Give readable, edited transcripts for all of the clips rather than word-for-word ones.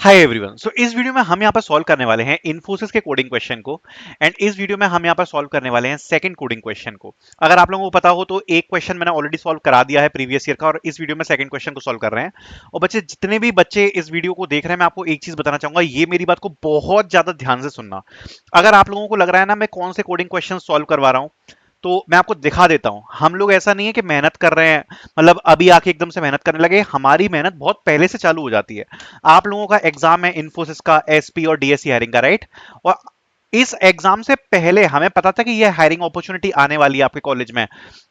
Hi everyone. सो इस video में हम यहाँ पर सॉल्व करने वाले हैं इन्फोसिस के कोडिंग क्वेश्चन को। एंड इस वीडियो में हम यहाँ पर सॉल्व करने वाले हैं सेकंड कोडिंग क्वेश्चन को। अगर आप लोगों को पता हो तो एक क्वेश्चन मैंने ऑलरेडी सॉल्व करा दिया है प्रीवियस ईयर का, और इस वीडियो में सेकंड क्वेश्चन को सॉल्व कर रहे हैं। और बच्चे, जितने भी बच्चे इस वीडियो को देख रहे हैं, मैं आपको एक चीज बताना चाहूंगा, ये मेरी बात को बहुत ज्यादा ध्यान से सुनना। अगर आप लोगों को लग रहा है ना मैं कौन से कोडिंग क्वेश्चन सॉल्व करवा रहा हूँ, तो मैं आपको दिखा देता हूं। हम लोग ऐसा नहीं है कि मेहनत कर रहे हैं, मतलब अभी आके एकदम से मेहनत करने लगे। हमारी मेहनत बहुत पहले से चालू हो जाती है। आप लोगों का एग्जाम है इन्फोसिस का एसपी और डीएससी हायरिंग का, राइट? और इस एग्जाम से पहले हमें पता था कि यह हायरिंग अपॉर्चुनिटी आने वाली है आपके कॉलेज में।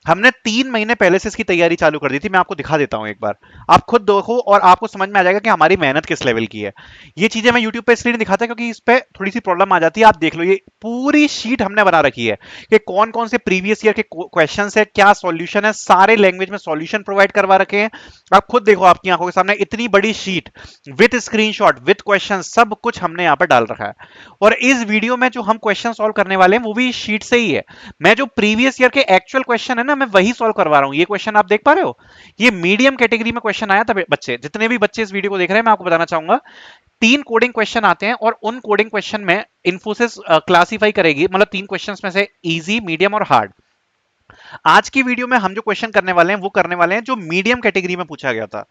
हमने 3 महीने पहले से इसकी तैयारी चालू कर दी थी। मैं आपको दिखा देता हूं एक बार, आप खुद देखो और आपको समझ में आ जाएगा कि हमारी मेहनत किस लेवल की है। ये चीजें मैं यूट्यूब पे इसलिए नहीं दिखाता क्योंकि इस पे थोड़ी सी प्रॉब्लम आ जाती है। आप देख लो, ये पूरी शीट हमने बना रखी है कि कौन कौन से प्रीवियस ईयर के क्वेश्चन है, क्या सॉल्यूशन है, सारे लैंग्वेज में सॉल्यूशन प्रोवाइड करवा रखे हैं। आप खुद देखो, आपकी आंखों के सामने इतनी बड़ी sheet with screenshot with question, सब कुछ हमने यहाँ पर डाल रखा है। और इस वीडियो में जो हम क्वेश्चन सॉल्व करने वाले हैं वो भी इस शीट से ही है। मैं जो प्रीवियस ईयर के एक्चुअल क्वेश्चन है ना, मैं वही सॉल्व करवा रहा हूं। ये क्वेश्चन आप देख पा रहे हो, ये मीडियम कैटेगरी में क्वेश्चन आया था। बच्चे, जितने भी बच्चे इस वीडियो को देख रहे हैं, मैं आपको बताना चाहूंगा, 3 कोडिंग क्वेश्चन आते हैं और उन कोडिंग क्वेश्चन में इन्फोसिस क्लासिफाई करेगी, मतलब 3 क्वेश्चंस में से इजी, मीडियम और हार्ड। आज की वीडियो में हम जो क्वेश्चन करने वाले हैं वो करने वाले हैं जो मीडियम कैटेगरी में पूछा गया था।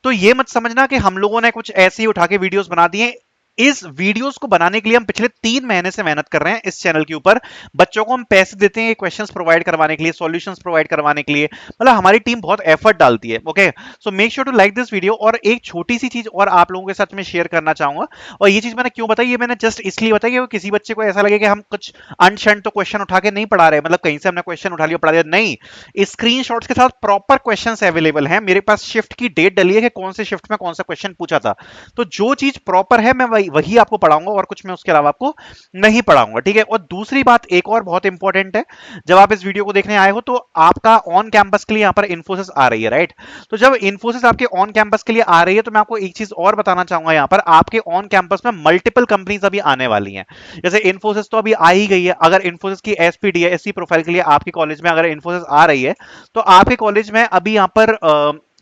तो ये मत समझना कि हम लोगों ने कुछ ऐसे ही उठा के वीडियोस बना दिए। इस वीडियोस को बनाने के लिए हम पिछले 3 महीने से मेहनत कर रहे हैं इस चैनल के ऊपर। बच्चों को हम पैसे देते हैं क्वेश्चंस प्रोवाइड करवाने के लिए, सॉल्यूशंस प्रोवाइड करवाने के लिए। मतलब हमारी टीम बहुत एफर्ट डालती है। Okay, so make sure to like this video. और एक छोटी सी चीज और आप लोगों के साथ में शेयर करना चाहूंगा, और ये चीज मैंने क्यों बताई, ये मैंने जस्ट इसलिए बताई कि किसी बच्चे को ऐसा लगे कि हम कुछ अनशंट तो क्वेश्चन उठा के नहीं पढ़ा रहे, मतलब कहीं से हमने क्वेश्चन उठा लिया पढ़ा दिया, नहीं। स्क्रीनशॉट्स के साथ प्रॉपर क्वेश्चंस अवेलेबल हैं मेरे पास। शिफ्ट की डेट डली है कि कौन से शिफ्ट में कौन सा क्वेश्चन पूछा था। तो जो चीज प्रॉपर है मैं वही आपको पढ़ाऊंगा, और कुछ मैं उसके अलावा आपको नहीं पढ़ाऊंगा, ठीक है? और दूसरी बात एक और बहुत इंपॉर्टेंट है, जब आप इस वीडियो को देखने आए हो तो आपका ऑन कैंपस के लिए यहाँ पर इन्फोसिस आ रही है, राइट? तो जब इन्फोसिस आपके ऑन कैंपस के लिए आ रही है तो मैं आपको एक चीज और बताना चाहूंगा, यहाँ पर आपके ऑन कैंपस में मल्टीपल कंपनीज अभी आने वाली हैं। जैसे इन्फोसिस तो अभी आ ही गई है। अगर इन्फोसिस की एसपी एससी प्रोफाइल के लिए आपके कॉलेज में अगर इन्फोसिस आ रही है, तो आपके कॉलेज में अभी यहाँ पर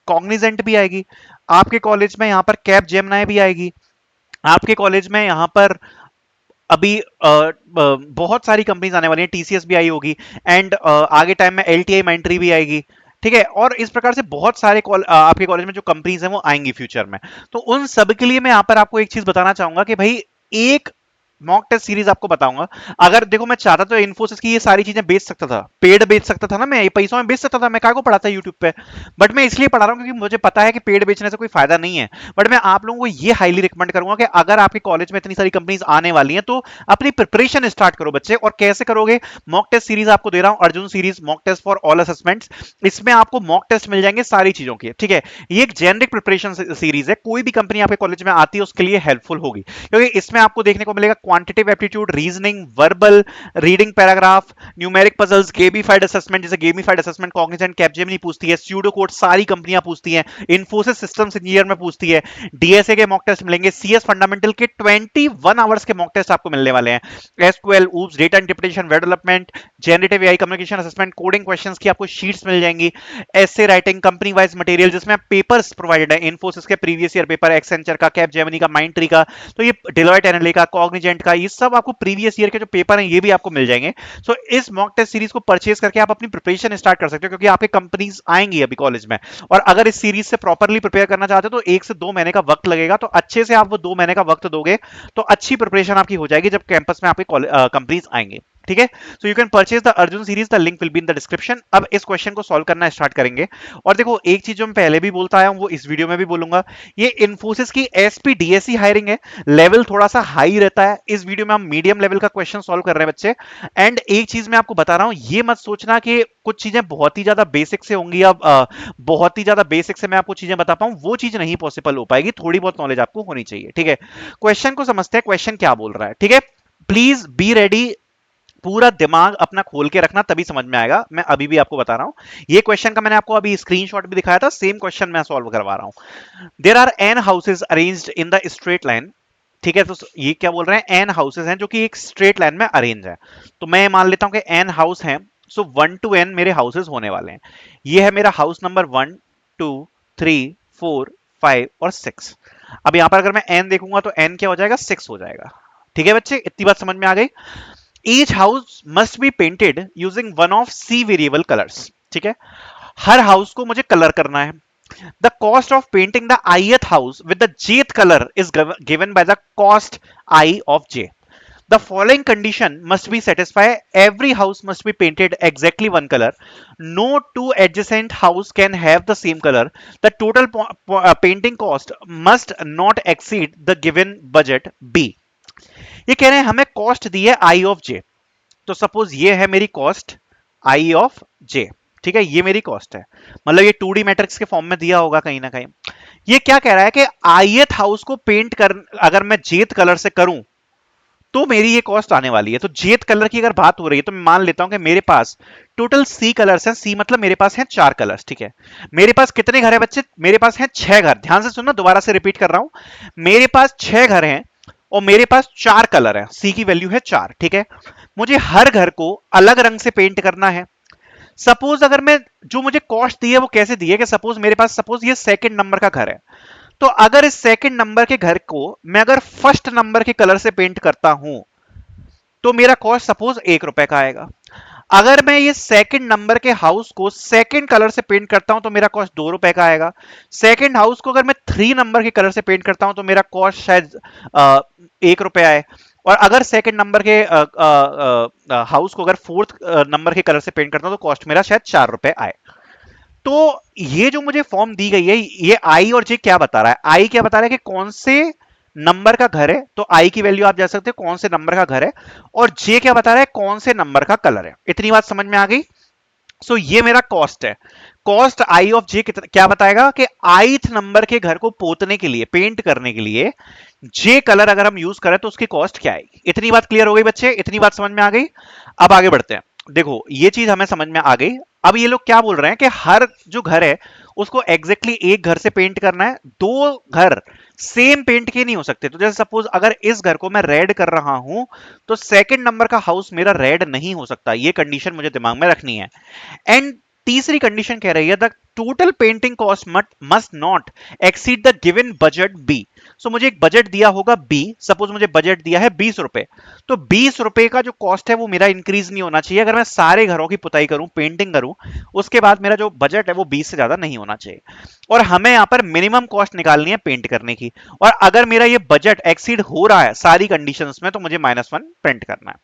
कॉग्निजेंट भी आएगी, आपके कॉलेज में यहाँ पर कैप जेमिनाई भी आएगी, आपके कॉलेज में यहाँ पर अभी बहुत सारी कंपनीज आने वाली हैं, टीसीएस भी आई होगी। एंड आगे टाइम में एलटीआई माइंट्री भी आएगी, ठीक है? और इस प्रकार से बहुत सारे आपके कॉलेज में जो कंपनीज हैं वो आएंगी फ्यूचर में। तो उन सब के लिए मैं यहाँ पर आपको एक चीज बताना चाहूंगा कि भाई, एक मॉक टेस्ट सीरीज आपको बताऊंगा। अगर देखो, मैं चाहता तो इन्फोसिस की ये सारी चीजें बेच सकता था, पेड बेच सकता था ना, मैं ये पैसों में बेच सकता था, मैं काहे को पढ़ाता यूट्यूब पे। बट मैं इसलिए पढ़ा रहा हूँ क्योंकि मुझे पता है कि पेड बेचने से कोई फायदा नहीं है। बट मैं आप लोगों को ये हाईली रिकमेंड करूंगा कि अगर आपके कॉलेज में इतनी सारी कंपनीज आने वाली हैं तो अपनी प्रिपरेशन स्टार्ट करो बच्चे। और कैसे करोगे? मॉक टेस्ट सीरीज आपको दे रहा हूं, Arjun series mock test for all assessments. इसमें आपको मॉक टेस्ट मिल जाएंगे सारी चीजों के, ठीक है? ये एक जेनरिक प्रिपरेशन सीरीज है, कोई भी कंपनी आपके कॉलेज में आती है उसके लिए हेल्पफुल होगी, क्योंकि इसमें आपको देखने को मिलेगा quantitative aptitude, reasoning, verbal, reading paragraph, numeric puzzles, gamified assessment. जैसे गेमिफाइड असेसमेंट कॉग्निजेंट कैपजेमिनी पूछती है, स्यूडो कोड सारी कंपनियां पूछती हैं, इन्फोसिस सिस्टम्स इंजीनियर में पूछती है, डीएसए के मॉक टेस्ट मिलेंगे, सीएस फंडामेंटल के 21 आवर्स के मॉक टेस्ट आपको मिलने वाले हैं, SQL, oops, data interpretation, web development, generative AI, communication assessment, coding questions की आपको शीट्स मिल जाएंगी, essay writing, company wise material जिसमें पेपर्स प्रोवाइडेड है, इन्फोसिस के प्रीवियस ईयर पेपर, एक्सेंचर का, कैपजेमिनी का, माइंडट्री का, तो ये डिलॉयट एनालिटिका का, कॉग्निजेंट का, ये सब आपको प्रीवियस ईयर के जो पेपर हैं ये भी आपको मिल जाएंगे। सो इस मॉक टेस्ट सीरीज को परचेज करके आप अपनी प्रिपरेशन स्टार्ट कर सकते हो, क्योंकि आपके कंपनीज आएंगी अभी कॉलेज में। और अगर इस सीरीज से प्रॉपरली प्रिपेयर करना चाहते हो तो 1 से 2 महीने का वक्त लगेगा। तो अच्छे से आप वो 2 महीने का वक्त दोगे तो अच्छी प्रिपरेशन आपकी हो जाएगी जब कैंपस में आपके कंपनीज आएंगे, ठीक है? So you can purchase the Arjun series, the link will be in the description. अब इस क्वेश्चन को सॉल्व करना स्टार्ट करेंगे। और देखो, एक चीज जो मैं पहले भी बोलता आया हूं वो इस वीडियो में भी बोलूंगा, ये इन्फोसिस की एसपी डीएससी हायरिंग है, लेवल थोड़ा सा हाई रहता है। इस वीडियो में हम मीडियम लेवल का क्वेश्चन सॉल्व कर रहे हैं बच्चे। एंड एक चीज मैं आपको बता रहा हूं, ये मत सोचना कि कुछ चीजें बहुत ही ज्यादा बेसिक से होंगी, अब बहुत ही ज्यादा बेसिक से मैं आपको चीजें बता पाऊं, वो चीज नहीं पॉसिबल हो पाएगी। थोड़ी बहुत नॉलेज आपको होनी चाहिए, ठीक है? क्वेश्चन को समझते हैं, क्वेश्चन क्या बोल रहा है, ठीक है? प्लीज बी रेडी, पूरा दिमाग अपना खोल के रखना, तभी समझ में आएगा। मैं अभी भी आपको बता रहा हूं, ये क्वेश्चन का मैंने आपको अभी स्क्रीनशॉट भी दिखाया था, सेम क्वेश्चन मैं सॉल्व करवा रहा हूं। There are N houses arranged in the straight line, ठीक है? तो ये क्या बोल रहे हैं, एन हाउसेज हैं जो कि एक स्ट्रेट लाइन में अरेंज है। तो मैं मान लेता हूं कि एन हाउस हैं, सो 1 to n मेरे हाउसेज होने वाले हैं। ये है मेरा हाउस नंबर 1 2 3 4 5 और 6। अब यहां पर अगर मैं n देखूंगा तो n क्या हो जाएगा, 6 हो जाएगा। ठीक है बच्चे, इतनी बात समझ में आ गई। Each house must be painted using one of C variable colours. ठीक है, हर हाउस को मुझे कलर करना है। The cost of painting the ith house with the jth colour is given by the cost I of j। The following condition must be satisfied. Every house must be painted exactly one color. No two adjacent house can have the same color. The total painting cost must not exceed the given budget B। ये कह रहे हैं हमें cost दी है I of j। तो suppose ये है मेरी कॉस्ट I of j। ठीक है, ये मेरी कॉस्ट है, मतलब ये 2D मैट्रिक्स के फॉर्म में दिया होगा कहीं ना कहीं। ये क्या कह रहा है कि ith हाउस को पेंट कर अगर मैं jth कलर से करूं तो मेरी ये कॉस्ट आने वाली है। तो jth कलर की अगर बात हो रही है तो मैं मान लेता हूं कि मेरे पास टोटल C कलर्स हैं। C मतलब मेरे पास हैं 4 कलर्स। ठीक है, मेरे पास कितने घर है बच्चे, मेरे पास हैं 6 घर। ध्यान से सुनना, दोबारा से रिपीट कर रहा हूं, मेरे पास 6 घर हैं और मेरे पास 4 कलर है। C की वैल्यू है 4। ठीक है, मुझे हर घर को अलग रंग से पेंट करना है। सपोज अगर मैं, जो मुझे कॉस्ट दी है वो कैसे दी है कि सपोज मेरे पास, सपोज ये सेकंड नंबर का घर है, तो अगर इस सेकंड नंबर के घर को मैं अगर फर्स्ट नंबर के कलर से पेंट करता हूं तो मेरा कॉस्ट सपोज 1 रुपए का आएगा। अगर मैं ये सेकंड नंबर के हाउस को सेकंड कलर से पेंट करता हूं तो मेरा कॉस्ट 2 रुपए का आएगा। सेकंड हाउस को अगर मैं 3 नंबर के कलर से पेंट करता हूं तो मेरा कॉस्ट शायद 1 रुपए आए। और अगर सेकंड नंबर के हाउस को अगर फोर्थ नंबर के कलर से पेंट करता हूं तो कॉस्ट मेरा शायद 4 रुपए आए। तो ये जो मुझे फॉर्म दी गई है, ये I और J क्या बता रहा है, I क्या बता रहा है कि कौन से नंबर का घर है, तो I की वैल्यू आप जा सकते हो कौन से नंबर का घर है, और J क्या बता रहा है कौन से नंबर का कलर है। इतनी बात समझ में आ गई। सो ये मेरा कॉस्ट है। कॉस्ट I ऑफ J क्या बताएगा कि ith नंबर के घर को पोतने के लिए, पेंट करने के लिए J कलर अगर हम यूज करें तो उसकी कॉस्ट क्या आएगी। इतनी बात क्लियर हो गई बच्चे, इतनी बात समझ में आ गई। अब आगे बढ़ते हैं। देखो ये चीज हमें समझ में आ गई। अब ये लोग क्या बोल रहे हैं कि हर जो घर है उसको एग्जैक्टली एक घर से पेंट करना है, दो घर सेम पेंट के नहीं हो सकते। तो जैसे सपोज अगर इस घर को मैं रेड कर रहा हूं तो सेकंड नंबर का हाउस मेरा रेड नहीं हो सकता। ये कंडीशन मुझे दिमाग में रखनी है। एंड तीसरी कंडीशन कह रही है the total painting cost must not exceed the given budget B. So मुझे एक बजट दिया होगा बी, सपोज मुझे बजट दिया है 20 रुपए, तो 20 रुपए का जो कॉस्ट है वो मेरा इंक्रीज नहीं होना चाहिए। अगर मैं सारे घरों की पुताई करूं, पेंटिंग करूं, उसके बाद मेरा जो बजट है वो 20 से ज्यादा नहीं होना चाहिए। और हमें यहां पर मिनिमम कॉस्ट निकालनी है पेंट करने की। और अगर मेरा ये बजट एक्सीड हो रहा है सारी कंडीशंस में तो मुझे -1 प्रिंट करना है।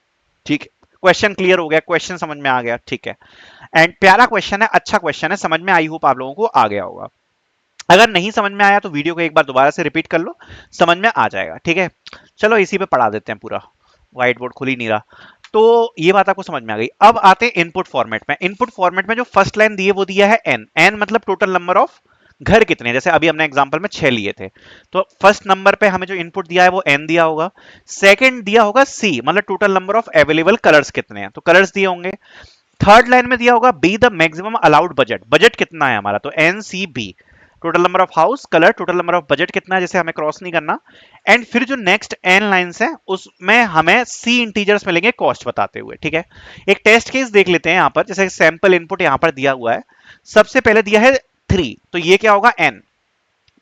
ठीक है, क्वेश्चन क्लियर हो गया, क्वेश्चन समझ में आ गया। ठीक है, एंड प्यारा क्वेश्चन है, अच्छा क्वेश्चन है, समझ में आई होप आप लोगों को आ गया होगा। अगर नहीं समझ में आया तो वीडियो को एक बार दोबारा से रिपीट कर लो, समझ में आ जाएगा। ठीक है, चलो इसी पे पढ़ा देते हैं पूरा, व्हाइट बोर्ड खुल ही नहीं रहा। तो ये बात आपको समझ में आ गई। अब आते हैं इनपुट फॉर्मेट में। इनपुट फॉर्मेट में जो फर्स्ट लाइन दी है वो दिया है n। n मतलब टोटल नंबर ऑफ घर कितने, जैसे अभी हमने एग्जांपल में 6 लिए थे, तो फर्स्ट नंबर पे हमें जो इनपुट दिया है वो n दिया होगा। सेकंड दिया होगा c, मतलब total number of available colours कितने हैं, तो कलर्स दिए होंगे। थर्ड लाइन में दिया होगा be the maximum allowed budget, budget कितना है हमारा, तो NCB total number of house, colour, total number of budget कितना है, जैसे हमें क्रॉस नहीं करना। एंड फिर जो नेक्स्ट n लाइंस है उसमें हमें c इंटीजर्स मिलेंगे कॉस्ट बताते हुए। ठीक है, एक टेस्ट केस देख लेते हैं यहां पर, जैसे सैंपल इनपुट यहां पर दिया हुआ है। सबसे पहले दिया है 3, तो ये क्या होगा n,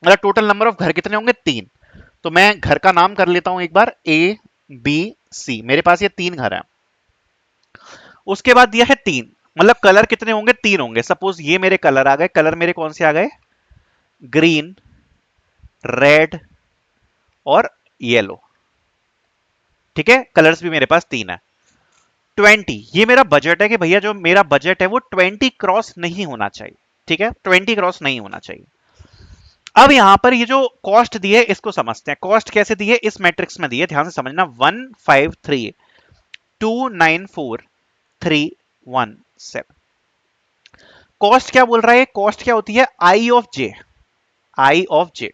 मतलब टोटल नंबर ऑफ घर कितने होंगे 3। तो मैं घर का नाम कर लेता हूं एक बार, A B C, मेरे पास ये 3 घर हैं। उसके बाद दिया है 3, मतलब कलर कितने होंगे 3 होंगे। सपोज ये मेरे कलर आ गए, कलर मेरे कौन से आ गए, ग्रीन, रेड और येलो। ठीक है, कलर्स भी मेरे पास 3 है। 20 ये मेरा बजट है कि भैया जो मेरा बजट है वो 20 क्रॉस नहीं होना चाहिए। ठीक है, 20 क्रॉस नहीं होना चाहिए। अब यहां पर ये जो कॉस्ट दी है इसको समझते हैं। कॉस्ट कैसे दी है, इस मैट्रिक्स में दी है, ध्यान से समझना। 153,294,317। कॉस्ट क्या बोल रहा है, कॉस्ट क्या होती है, I of J, I of J।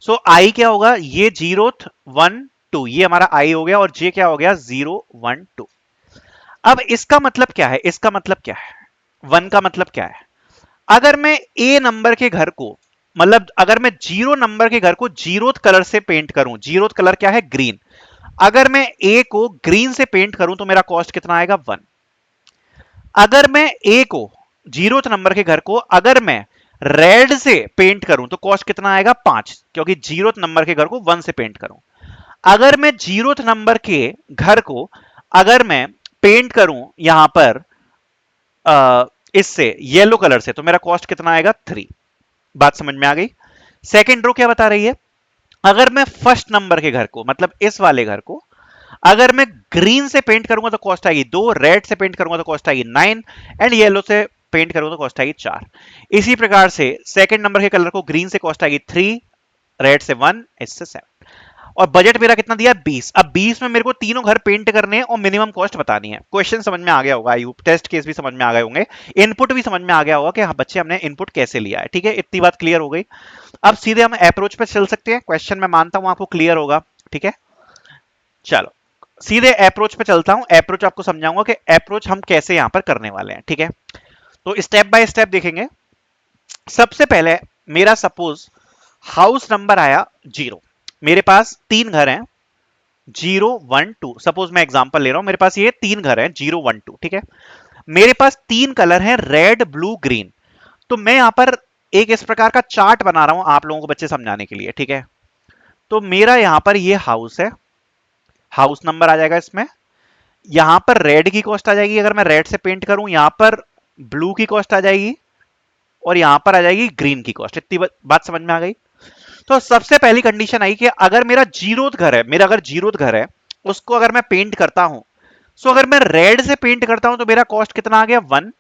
So I क्या होगा, ये 0th 1 2, ये हमारा I हो गया, और J क्या हो गया 0 1 2। अब इसका मतलब क्या है, इसका मतलब क्या है, 1 का मतलब क्या है, अगर मैं A नंबर के घर को, मतलब अगर मैं 0 नंबर के घर को 0th कलर से पेंट करूं, 0th कलर क्या है ग्रीन, अगर मैं A को ग्रीन से पेंट करूं तो मेरा कॉस्ट कितना आएगा 1। अगर मैं A को 0th नंबर के घर को अगर मैं रेड से पेंट करूं तो कॉस्ट कितना आएगा 5, क्योंकि जीरोथ नंबर के घर को 1 से पेंट करूं। अगर मैं जीरोथ नंबर के घर को अगर मैं पेंट करूं यहां पर इससे येलो कलर से, तो मेरा कॉस्ट कितना आएगा 3। बात समझ में आ गई। सेकेंड रो क्या बता रही है, अगर मैं फर्स्ट नंबर के घर को मतलब इस वाले घर को अगर मैं ग्रीन से पेंट करूंगा तो कॉस्ट आएगी 2, रेड से पेंट करूंगा तो कॉस्ट आएगी 9 एंड येलो से पेंट करूंगा तो कॉस्ट आएगी 4। इसी प्रकार से सेकंड नंबर के कलर को ग्रीन से कॉस्ट आएगी 3, रेड से 1, इससे 7। और बजट मेरा कितना दिया 20। अब 20 में मेरे को तीनों घर पेंट करने हैं और मिनिमम कॉस्ट बतानी है। क्वेश्चन समझ में आ गया होगा, आई टेस्ट केस भी समझ में आ गए होंगे, इनपुट भी समझ में आ गया होगा कि हाँ बच्चे हमने इनपुट कैसे लिया है। ठीक है, इतनी बात क्लियर हो गई। अब सीधे हम अप्रोच पे चल सकते हैं। क्वेश्चन मैं मानता हूं आपको क्लियर होगा। ठीक है, चलो सीधे अप्रोच पे चलता हूं। अप्रोच आपको समझाऊंगा कि अप्रोच हम कैसे यहां पर करने वाले हैं। ठीक है, तो स्टेप बाय स्टेप देखेंगे। सबसे पहले मेरा सपोज हाउस नंबर आया 0। मेरे पास 3 घर हैं 0 1 2। सपोज मैं एग्जांपल ले रहा हूं, मेरे पास ये 3 घर हैं 0 1 2। ठीक है, मेरे पास 3 कलर हैं रेड ब्लू ग्रीन। तो मैं यहां पर एक इस प्रकार का चार्ट बना रहा हूं आप लोगों को बच्चे समझाने के लिए। ठीक है, तो मेरा यहां पर ये हाउस है, हाउस नंबर आ जाएगा इसमें। यहां पर रेड की कॉस्ट आ जाएगी, अगर मैं रेड से पेंट करूं, यहां पर ब्लू की कॉस्ट आ जाएगी और यहां पर आ जाएगी ग्रीन की कॉस्ट। इतनी बात समझ में आ गई। तो सबसे पहली कंडीशन आई कि अगर मेरा जीरोथ घर है, मेरा अगर जीरोथ घर है उसको अगर मैं पेंट करता हूं, सो अगर मैं रेड से पेंट करता हूं तो मेरा कॉस्ट कितना आ गया 1।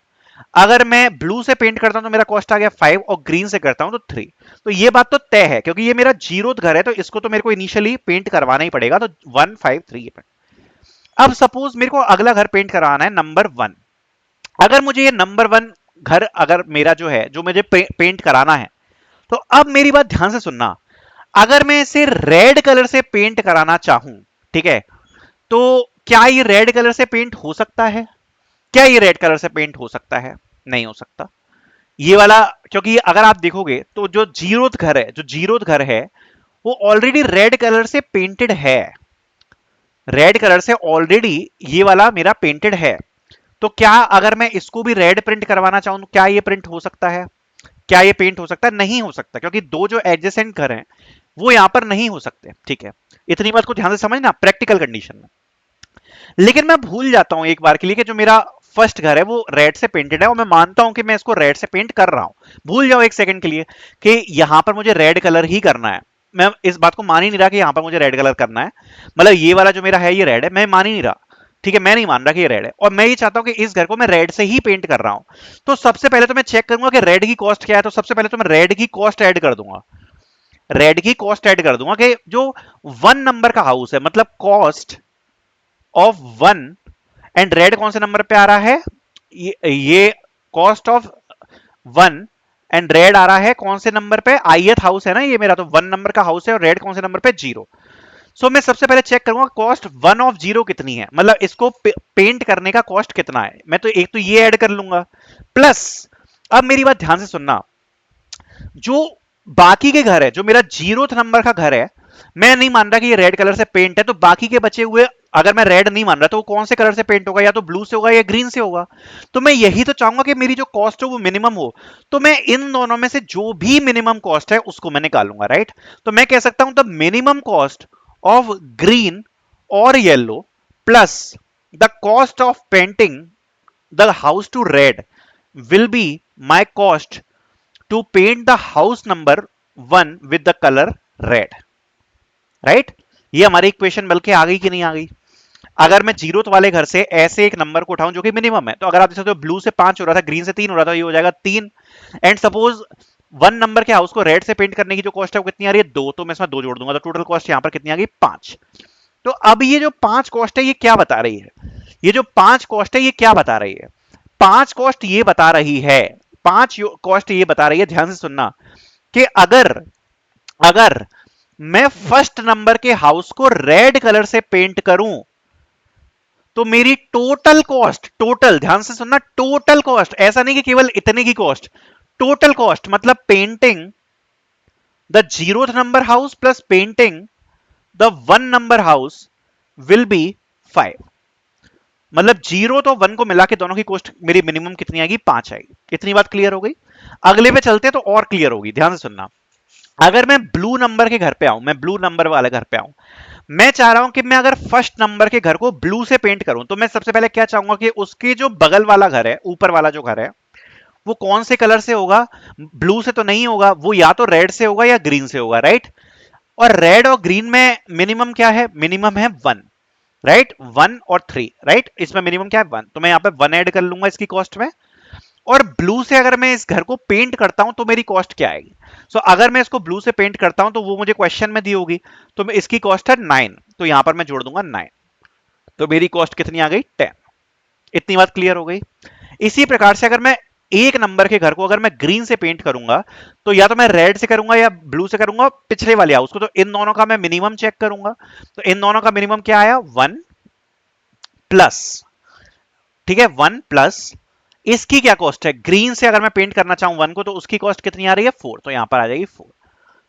अगर मैं ब्लू से पेंट करता हूं तो मेरा कॉस्ट आ गया 5 और ग्रीन से करता हूं तो 3। तो ये बात तो तय है क्योंकि ये मेरा जीरोथ घर है, तो इसको तो मेरे को इनिशियली पेंट करवाना ही पड़ेगा। तो 1 5 3। अब सपोज मेरे को अगला घर पेंट कराना है नंबर 1। अगर मुझे ये नंबर 1 घर अगर मेरा जो है जो मुझे पेंट कराना है, तो अब मेरी बात ध्यान से सुनना। अगर मैं इसे रेड कलर से पेंट कराना चाहूं, ठीक है, तो क्या ये रेड कलर से पेंट हो सकता है? क्या ये रेड कलर से पेंट हो सकता है? नहीं हो सकता ये वाला, क्योंकि अगर आप देखोगे तो जो जीरोथ घर है, जो जीरोथ घर है वो ऑलरेडी रेड कलर से पेंटेड है। रेड कलर से ऑलरेडी ये वाला मेरा पेंटेड है। तो क्या अगर मैं इसको भी रेड प्रिंट करवाना चाहूं तो क्या ये प्रिंट हो सकता है? क्या ये पेंट हो सकता है? नहीं हो सकता, क्योंकि दो जो एडजेसेंट घर हैं वो यहां पर नहीं हो सकते। ठीक है, इतनी बात को ध्यान से समझना प्रैक्टिकल कंडीशन में। लेकिन मैं भूल जाता हूं एक बार के लिए कि जो मेरा फर्स्ट घर है वो रेड से पेंटेड है और मैं मानता हूं कि मैं इसको रेड से पेंट कर रहा हूं। भूल जाओ एक सेकंड के लिए कि यहां पर मुझे रेड कलर ही करना है। मैं इस बात को मान ही नहीं रहा कि यहां पर मुझे रेड कलर करना है। मतलब ये वाला जो मेरा है ये रेड है, मैं मान ही नहीं रहा। ठीक है, मैं नहीं मान रहा कि ये रेड है और मैं ये चाहता हूं कि इस घर को मैं रेड से ही पेंट कर रहा हूं। तो सबसे पहले तो मैं चेक करूंगा कि रेड की कॉस्ट क्या है। तो सबसे पहले तो मैं रेड की कॉस्ट ऐड कर दूंगा। रेड की कॉस्ट ऐड कर दूंगा कि जो 1 नंबर का हाउस है, मतलब कॉस्ट ऑफ 1 एंड रेड कौन से नंबर पे आ रहा है? ये कॉस्ट ऑफ 1 एंड रेड आ रहा है कौन से नंबर पे? आईएथ हाउस है ना ये मेरा, तो 1 नंबर का हाउस है और रेड कौन से नंबर पे? 0। सो मैं सबसे पहले चेक करूंगा कॉस्ट 1 ऑफ 0 कितनी है, मतलब इसको पेंट करने का कॉस्ट कितना है। मैं तो एक तो ये ऐड कर लूंगा प्लस, अब मेरी बात ध्यान से सुनना, जो बाकी के घर है, जो मेरा जीरोथ नंबर का घर है, मैं नहीं मान रहा कि ये रेड कलर से पेंट है, तो बाकी के बचे हुए अगर मैं रेड नहीं मान रहा तो वो कौन से कलर से पेंट होगा? या तो ब्लू से होगा या ग्रीन से होगा। तो मैं यही तो चाहूंगा कि मेरी जो कॉस्ट हो वो मिनिमम हो। तो मैं इन दोनों में से जो भी मिनिमम कॉस्ट है उसको मैं निकालूंगा, राइट। तो मैं कह सकता हूं the minimum cost of green और yellow plus the cost of painting the house to red will be my cost to paint the house number 1 with the color red, right। ये हमारी इक्वेशन बल्कि आ गई कि नहीं आ गई? अगर मैं जीरोथ वाले घर से ऐसे एक नंबर को उठाऊं जो कि मिनिमम है, तो अगर आप देख सकते हो ब्लू से 5 हो रहा था, ग्रीन से 3 हो रहा था, ये हो जाएगा 3। एंड सपोज 1 नंबर के हाउस को रेड से पेंट करने की जो कॉस्ट है वो कितनी आ रही है? 2। तो मैं इसमें 2 जोड़ दूंगा, तो टोटल कॉस्ट यहां पर कितनी आ गई? 5। तो अब ये जो 5 कॉस्ट है ये क्या बता रही है? ये जो 5 कॉस्ट है ये क्या बता रही है? 5 कॉस्ट ये बता रही है, 5 कॉस्ट ये बता रही है, ध्यान से सुनना, कि अगर अगर मैं फर्स्ट नंबर के हाउस को रेड कलर से पेंट करूं तो मेरी टोटल कॉस्ट, टोटल ध्यान से सुनना, टोटल कॉस्ट, ऐसा नहीं कि केवल इतने की कॉस्ट, टोटल कॉस्ट मतलब painting the zeroth number house plus painting the 1 number house will be 5। मतलब 0 तो 1 को मिला के दोनों की कॉस्ट मेरी मिनिमम कितनी आएगी? 5 आएगी। इतनी बात क्लियर हो गई। अगले पे चलते हैं तो और क्लियर होगी, ध्यान से सुनना। अगर मैं ब्लू नंबर के घर पे आऊं, मैं ब्लू नंबर वाले घर पे आऊं, मैं चाह रहा हूं कि मैं अगर फर्स्ट नंबर के घर को ब्लू से पेंट करूं, तो मैं सबसे पहले क्या चाहूंगा कि उसके जो बगल वाला घर है, ऊपर वाला जो घर है, वो कौन से कलर से होगा? ब्लू से तो नहीं होगा, वो या तो रेड से होगा या ग्रीन से होगा, राइट? और रेड और ग्रीन में मिनिमम क्या है? मिनिमम है 1, राइट? 1 और 3, राइट? इसमें मिनिमम क्या है? 1, तो मैं यहां पे 1 ऐड कर लूंगा इसकी कॉस्ट में। और ब्लू से अगर मैं इस घर को पेंट करता हूं तो मेरी कॉस्ट क्या आएगी? अगर मैं इसको ब्लू से पेंट करता हूं तो वो मुझे क्वेश्चन में दी होगी, तो मैं इसकी कॉस्ट है 9, तो यहां पर मैं जोड़ दूंगा 9, तो मेरी कॉस्ट कितनी आ गई? 10। इतनी बात क्लियर हो गई। इसी प्रकार से अगर मैं एक नंबर के घर को अगर मैं ग्रीन से पेंट करूंगा, तो या तो मैं रेड से करूंगा या ब्लू से करूंगा पिछले वाले हाउस को, तो इन दोनों का मैं मिनिमम चेक करूंगा, तो इन दोनों का मिनिमम क्या आया? 1 प्लस, ठीक है, 1 प्लस इसकी क्या कॉस्ट है? ग्रीन से अगर मैं पेंट करना चाहूं 1 को, तो उसकी कॉस्ट कितनी आ रही है? 4, तो यहां पर आ जाएगी 4,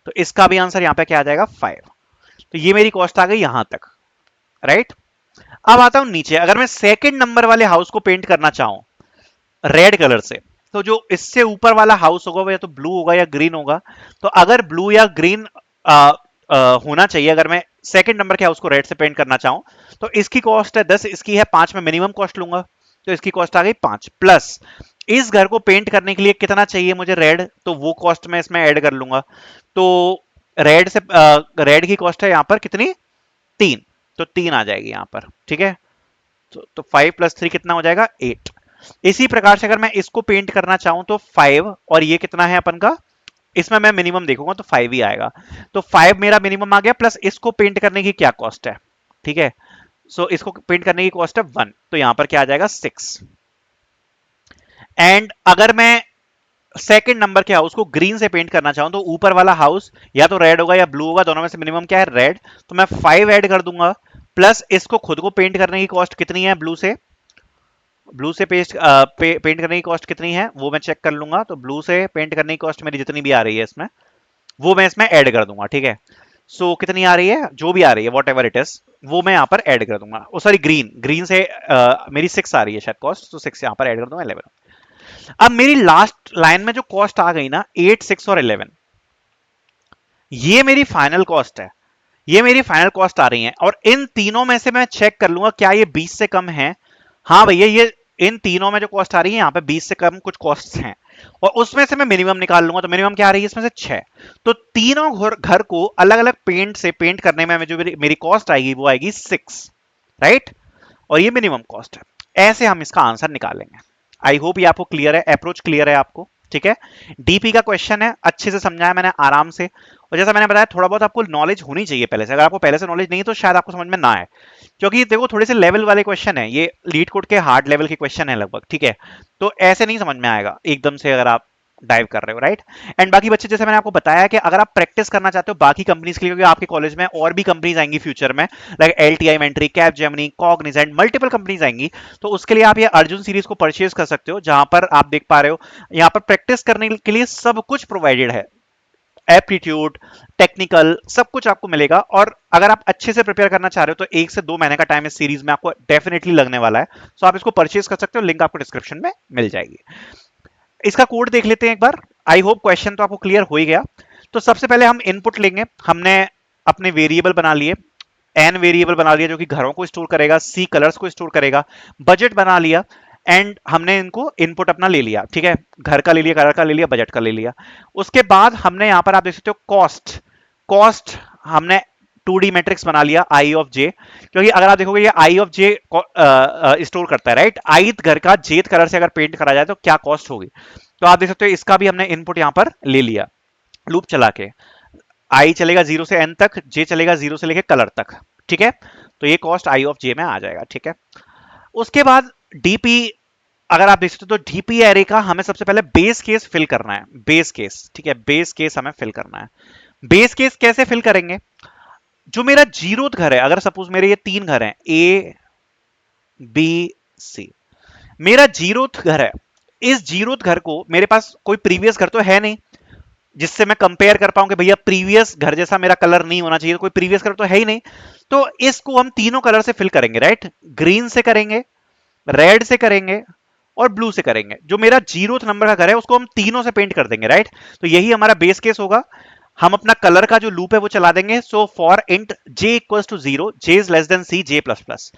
तो इसका भी आंसर यहां पे क्या आ जाएगा? 5। तो ये मेरी कॉस्ट आ गई यहां तक, राइट? अब आता हूं नीचे, अगर मैं सेकंड नंबर वाले हाउस को पेंट करना चाहूं रेड कलर से, तो जो इससे ऊपर वाला हाउस होगा वो या तो ब्लू होगा या ग्रीन होगा। तो अगर ब्लू या ग्रीन होना चाहिए, अगर मैं सेकंड नंबर के हाउस को रेड से पेंट करना चाहूं, तो इसकी कॉस्ट है 10, इसकी है 5, में मिनिमम कॉस्ट लूंगा, तो इसकी कॉस्ट आ गई 5 प्लस इस घर को पेंट करने के लिए कितना चाहिए मुझे? रेड, तो वो कॉस्ट मैं इसमें ऐड कर लूंगा। तो रेड की कॉस्ट है यहां पर कितनी? 3, तो 3 आ जाएगी यहां पर, ठीक है? तो 5 प्लस 3 कितना हो जाएगा? 8। इसी प्रकार से अगर मैं इसको पेंट करना चाहूं तो 5, और ये कितना है अपन का? इसमें मैं मिनिमम देखूंगा तो 5 ही आएगा, तो 5 मेरा मिनिमम आ गया, प्लस इसको पेंट करने की क्या कॉस्ट है, ठीक है? इसको पेंट करने की कॉस्ट है 1, तो यहां पर क्या आ जाएगा? 6। एंड अगर मैं सेकंड नंबर के हाउस को ग्रीन से पेंट करना चाहूं, तो ऊपर वाला हाउस या तो रेड होगा या ब्लू होगा, दोनों में से मिनिमम क्या है? रेड, तो मैं 5 ऐड कर दूंगा, प्लस इसको खुद को पेंट करने की कॉस्ट कितनी है? ब्लू से पेंट करने की कॉस्ट कितनी है वो मैं चेक कर लूंगा, तो ब्लू से पेंट करने की कॉस्ट मेरी जितनी भी आ रही है इसमें, वो मैं इसमें ऐड कर दूंगा, ठीक है? कितनी आ रही है? जो भी आ रही है वॉट एवर इट इज, वो मैं यहाँ पर ऐड कर दूंगा। सॉरी, ग्रीन से मेरी 6 आ रही है शायद कॉस्ट, तो 6 यहाँ पर ऐड कर दूंगा 11। अब मेरी लास्ट लाइन में जो कॉस्ट आ गई ना, 8, 6 और 11, ये मेरी फाइनल कॉस्ट है, ये मेरी फाइनल कॉस्ट आ रही है। और इन तीनों में से मैं चेक कर लूंगा क्या ये 20 से कम है? हाँ भैया, ये इन तीनों में जो कॉस्ट आ रही है यहाँ पे 20 से कम कुछ कॉस्ट हैं, और उसमें से मैं मिनिमम निकाल लूंगा, तो मिनिमम क्या आ रही है इसमें से? 6। तो तीनों घर को अलग अलग पेंट से पेंट करने में जो मेरी कॉस्ट आएगी वो आएगी 6, राइट? और ये मिनिमम कॉस्ट है। ऐसे हम इसका आंसर निकालेंगे। आई होप ये आपको क्लियर है, अप्रोच क्लियर है आपको, ठीक है? डीपी का क्वेश्चन है, अच्छे से समझाया मैंने आराम से, और जैसा मैंने बताया थोड़ा बहुत आपको नॉलेज होनी चाहिए पहले से। अगर आपको पहले से नॉलेज नहीं है तो शायद आपको समझ में ना आए, क्योंकि देखो थोड़े से लेवल वाले क्वेश्चन है, ये लीड कोड के हार्ड लेवल के क्वेश्चन है लगभग, ठीक है? तो ऐसे नहीं समझ में आएगा एकदम से अगर आप डाइव कर रहे हो, राइट? एंड बाकी बच्चे, जैसे मैंने आपको बताया कि अगर आप प्रैक्टिस करना चाहते हो बाकी कंपनीज के लिए, क्योंकि आपके कॉलेज में और भी कंपनीज आएंगी फ्यूचर में, like LTI, Mindtree, Capgemini, Cognizant, multiple companies आएंगी, तो उसके लिए आप ये अर्जुन सीरीज को परचेज कर सकते हो, जहां पर आप देख पा रहे हो यहाँ पर प्रैक्टिस करने के लिए सब कुछ प्रोवाइडेड है, एप्टीट्यूड, टेक्निकल, सब कुछ आपको मिलेगा। और अगर आप अच्छे से प्रिपेयर करना चाह रहे हो तो 1 से 2 महीने का टाइम इस सीरीज में आपको डेफिनेटली लगने वाला है, सो आप इसको परचेज कर सकते हो, लिंक आपको डिस्क्रिप्शन में मिल जाएगी। इसका कोड देख लेते हैं एक बार। आई होप क्वेश्चन तो आपको क्लियर हो ही गया। तो सबसे पहले हम इनपुट लेंगे, हमने अपने वेरिएबल बना लिए, एन वेरिएबल बना लिया जो कि घरों को स्टोर करेगा, सी कलर्स को स्टोर करेगा, बजट बना लिया, एंड हमने इनको इनपुट अपना ले लिया, ठीक है? घर का ले लिया, कलर का ले लिया, बजट का ले लिया। उसके बाद हमने यहां पर आप देख सकते हो कॉस्ट, कॉस्ट हमने 2D मैट्रिक्स बना लिया आई ऑफ जे, क्योंकि अगर आप देखोगे ये आई ऑफ जे स्टोर करता है, राइट? आईथ घर का जेथ कलर से अगर पेंट करा जाए तो क्या कॉस्ट होगी, तो आप देख सकते हो इसका भी हमने इनपुट यहां पर ले लिया लूप चला के। आई चलेगा 0 से n तक, जे चलेगा 0 से लेके कलर तक, ठीक है? तो ये कॉस्ट आई ऑफ जे में आ जाएगा, ठीक है? उसके बाद डीपी, अगर आप देख सकते हो तो डीपी एरे का हमें सबसे पहले बेस केस फिल करना है, बेस केस, ठीक है? बेस केस हमें फिल करना है। बेस केस कैसे फिल करेंगे? जो मेरा जीरोथ घर है, अगर सपोज मेरे ये 3 घर हैं, ए बी सी, मेरा जीरोथ घर है, इस जीरोथ घर को मेरे पास कोई प्रीवियस घर तो है नहीं जिससे मैं कंपेयर कर पाऊं कि भैया प्रीवियस घर जैसा मेरा कलर नहीं होना चाहिए, तो कोई प्रीवियस कलर तो है ही नहीं, तो इसको हम तीनों कलर से फिल करेंगे, राइट? ग्रीन से करेंगे, रेड से करेंगे, और ब्लू से करेंगे। जो मेरा 0th नंबर का घर है उसको हम तीनों से पेंट कर देंगे, राइट। तो यही हमारा बेस केस होगा। हम अपना कलर का जो लूप है वो चला देंगे। So for int j equals to 0, j is less than c, j plus plus,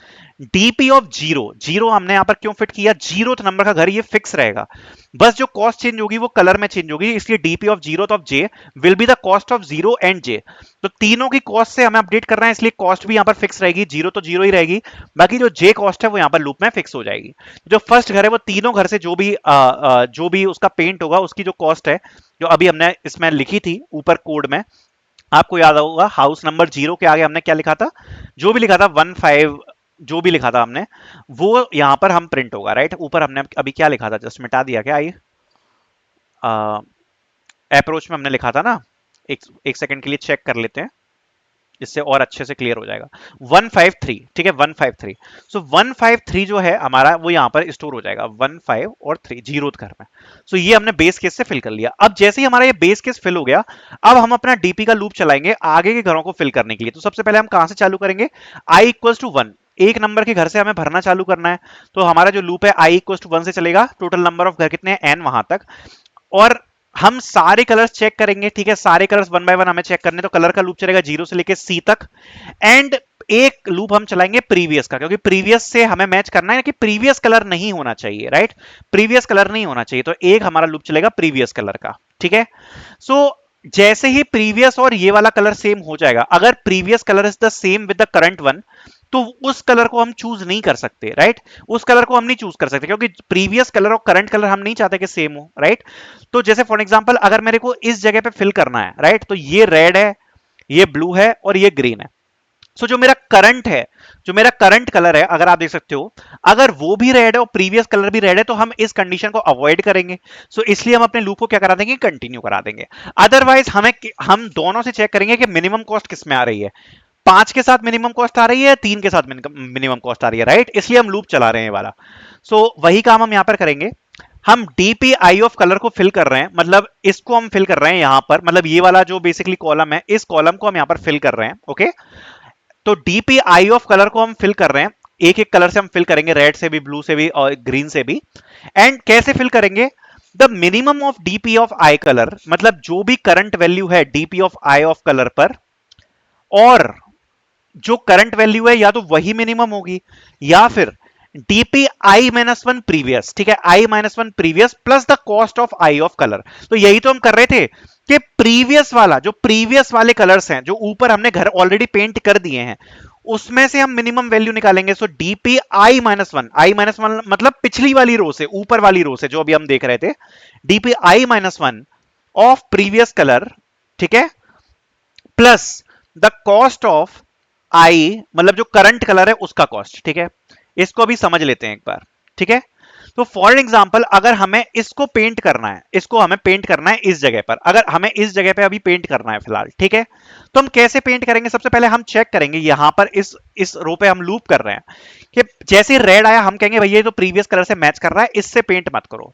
DP of 0, 0 हमने यहां पर क्यों फिट किया, 0th नंबर का घर ये फिक्स रहेगा, बस जो कॉस्ट चेंज होगी वो कलर में चेंज होगी, इसलिए DP of 0th of j will be the cost of 0 and j। तो तीनों की कॉस्ट से हमें अपडेट करना है, इसलिए कॉस्ट भी यहां पर फिक्स रहेगी, 0 तो 0 ही रहेगी, बाकी जो j कॉस्ट है वो यहां पर लूप में फिक्स हो जाएगी। जो फर्स्ट घर है वो तीनों घर से जो भी उसका पेंट होगा उसकी जो कॉस्ट है, जो अभी हमने इसमें लिखी थी ऊपर कोड में, आपको याद होगा हाउस नंबर 0 के आगे हमने क्या लिखा था, जो भी लिखा था 15, जो भी लिखा था हमने वो यहां पर हम प्रिंट होगा, राइट। ऊपर हमने अभी क्या लिखा था, जस्ट मिटा दिया क्या, आइए अप्रोच में हमने लिखा था ना, एक सेकंड के लिए चेक कर लेते हैं, इससे और अच्छे से क्लियर हो जाएगा। 153, ठीक है, 153। सो 153 जो है हमारा वो यहां पर स्टोर हो जाएगा, 15 और 3 जीरोथ घर में। सो ये हमने बेस केस से फिल कर लिया। अब जैसे ही हमारा ये बेस केस फिल हो गया, अब हम अपना डीपी का लूप चलाएंगे आगे के घरों को फिल करने के लिए। तो सबसे पहले हम कहां से चालू करेंगे, i इक्वल्स टू 1, एक नंबर के घर से हमें भरना चालू करना है। तो हमारा जो लूप है i इक्वल्स टू 1 से चलेगा, टोटल नंबर ऑफ घर कितने हैं n वहां तक, और हम सारे कलर्स चेक करेंगे, ठीक है, सारे कलर्स वन बाय वन हमें चेक करने। तो कलर का लूप चलेगा 0 से लेके C तक, एंड एक लूप हम चलाएंगे प्रीवियस का, क्योंकि प्रीवियस से हमें मैच करना है कि प्रीवियस कलर नहीं होना चाहिए, राइट, प्रीवियस कलर नहीं होना चाहिए। तो एक हमारा लूप चलेगा प्रीवियस कलर का, ठीक है। सो जैसे ही प्रीवियस और ये वाला कलर सेम हो जाएगा, अगर previous colour is the same with the current one, तो उस कलर को हम चूज नहीं कर सकते, राइट, उस कलर को हम नहीं चूज कर सकते, क्योंकि प्रीवियस कलर और करंट कलर हम नहीं चाहते कि सेम हो, राइट। तो जैसे फॉर एग्जांपल अगर मेरे को इस जगह पे फिल करना है, राइट, तो ये रेड है, ये ब्लू है और ये ग्रीन है। सो जो मेरा करंट है, जो मेरा करंट कलर है, अगर आप देख सकते हो, अगर वो भी रेड है और प्रीवियस कलर भी रेड है, तो हम इस कंडीशन को अवॉइड करेंगे। सो इसलिए हम अपने लूप को क्या करा देंगे, कंटिन्यू करा देंगे। अदरवाइज हम दोनों से चेक करेंगे कि मिनिमम कॉस्ट किस में आ रही है, 5 के साथ मिनिमम कॉस्ट आ रही है, 3 के साथ मिनिमम कॉस्ट आ रही है, राइट, इसलिए हम लूप चला रहे हैं वाला। सो वही काम हम यहां पर करेंगे। हम डीपीआई ऑफ कलर को फिल कर रहे हैं, मतलब इसको हम फिल कर रहे हैं यहां पर, मतलब ये वाला जो बेसिकली कॉलम है, इस कॉलम को हम यहां पर फिल कर रहे हैं, ओके। तो डीपीआई ऑफ कलर को हम फिल कर रहे हैं, एक एक कलर से हम फिल करेंगे, रेड से भी, ब्लू से भी और ग्रीन से भी। एंड कैसे फिल करेंगे, the minimum of DP of I colour, मतलब जो भी करंट वैल्यू है DP of I of colour पर, और जो करंट वैल्यू है या तो वही मिनिमम होगी, या फिर DP I minus one previous, ठीक है, I minus one previous plus the cost of I of colour. तो यही तो हम कर रहे थे कि प्रीवियस वाला, जो प्रीवियस वाले कलर्स हैं जो ऊपर हमने घर ऑलरेडी पेंट कर दिए हैं, उसमें से हम मिनिमम वैल्यू निकालेंगे। सो डीपी आई माइनस वन मतलब पिछली वाली रो से, ऊपर वाली रो से जो अभी हम देख रहे थे, DP I minus one of previous colour, ठीक है, प्लस द कॉस्ट ऑफ आई, मतलब जो करंट कलर है उसका कॉस्ट, ठीक है। इसको अभी समझ लेते हैं एक बार, ठीक है। तो फॉर एग्जांपल अगर हमें इसको पेंट करना है, इसको हमें पेंट करना है इस जगह पर, अगर हमें इस जगह पे अभी पेंट करना है फिलहाल, ठीक है, तो हम कैसे पेंट करेंगे, सबसे पहले हम चेक करेंगे यहां पर इस रो पे हम लूप कर रहे हैं कि जैसे रेड आया हम कहेंगे भैया ये तो प्रीवियस कलर से मैच कर रहा है, इससे पेंट मत करो।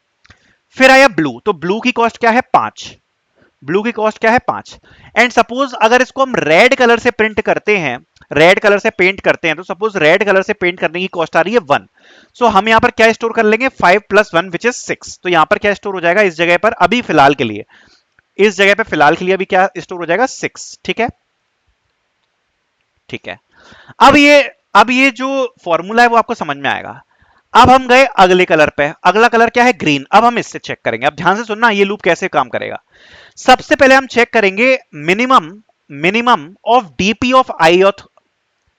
फिर आया ब्लू, तो ब्लू की कॉस्ट क्या है, 5, ब्लू की कॉस्ट क्या है, 5। एंड सपोज अगर इसको हम रेड कलर से प्रिंट करते हैं, रेड कलर से पेंट करते हैं, तो सपोज रेड कलर से पेंट करने की कॉस्ट आ रही है 1। सो हम यहां पर क्या स्टोर कर लेंगे, 5 प्लस 1 विच इज 6। तो यहां पर क्या स्टोर हो जाएगा इस जगह पर, अभी फिलहाल के लिए, इस जगह पे फिलहाल के लिए अभी क्या स्टोर हो जाएगा, 6, ठीक है, ठीक है। अब ये जो फॉर्मूला है वो आपको समझ में आएगा। अब हम गए अगले कलर पे, अगला कलर क्या है, ग्रीन। अब हम इससे चेक करेंगे, अब ध्यान से सुनना ये लूप कैसे काम करेगा। सबसे पहले हम चेक करेंगे minimum of DP of I of,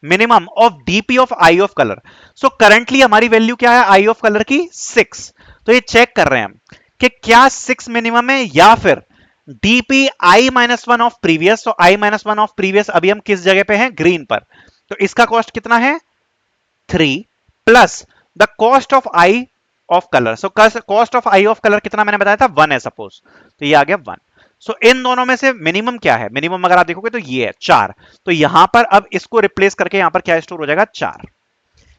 minimum of DP of I of colour. So currently हमारी वैल्यू क्या है आई ऑफ कलर की, 6। तो ये चेक कर रहे हैं हम कि क्या 6 मिनिमम है या फिर DP I minus one of previous. तो आई माइनस वन ऑफ प्रीवियस अभी हम किस जगह पे हैं, ग्रीन पर, तो इसका कॉस्ट कितना है, 3 plus the cost of I of colour. So cost of I of colour कितना मैंने बताया था, 1 है सपोज, तो ये आ गया 1। सो इन दोनों में से मिनिमम क्या है, मिनिमम अगर आप देखोगे तो ये है 4। तो यहां पर अब इसको रिप्लेस करके यहां पर क्या स्टोर हो जाएगा, 4।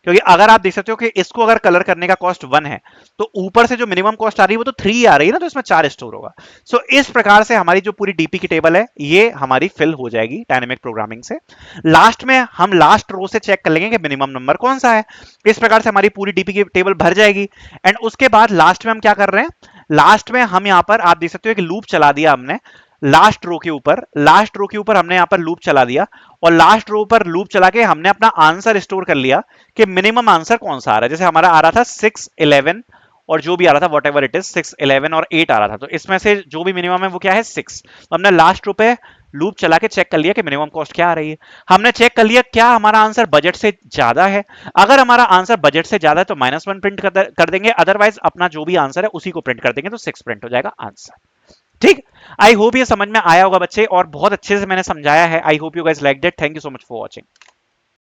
क्योंकि अगर आप देख सकते हो कि इसको अगर कलर करने का कॉस्ट 1 है तो ऊपर से जो मिनिमम कॉस्ट आ रही है वो तो 3 आ रही है ना, तो इसमें 4 स्टोर होगा। सो इस प्रकार से हमारी जो पूरी डीपी की टेबल है ये हमारी फिल हो जाएगी डायनेमिक प्रोग्रामिंग से। लास्ट में हम लास्ट रो से चेक कर लेंगे कि मिनिमम नंबर कौन सा है। इस प्रकार से हमारी पूरी डीपी की टेबल भर जाएगी। एंड उसके बाद लास्ट में हम क्या कर रहे हैं, लास्ट में हम यहां पर आप देख सकते हो कि लूप चला दिया हमने लास्ट रो के ऊपर हमने यहां पर लूप चला दिया, और लास्ट रो पर लूप चला के हमने अपना आंसर स्टोर कर लिया कि मिनिमम आंसर कौन सा आ रहा है। जैसे हमारा आ रहा था 6 11 और जो भी आ रहा था वट एवर इट इज 6 11 और 8 आ रहा था, तो इसमें से जो भी मिनिमम है वो क्या है 6। तो हमने लास्ट रो पे लूप चला के चेक कर लिया कि मिनिमम कॉस्ट क्या आ रही है। हमने चेक कर लिया क्या हमारा आंसर बजट से ज्यादा है। अगर हमारा आंसर बजट से ज्यादा है तो -1 प्रिंट कर देंगे, अदरवाइज अपना जो भी आंसर है उसी को प्रिंट कर देंगे, तो 6 प्रिंट हो जाएगा आंसर। ठीक। आई होप ये समझ में आया होगा बच्चे, और बहुत अच्छे से मैंने समझाया है। I hope you guys like that. Thank you so much for watching.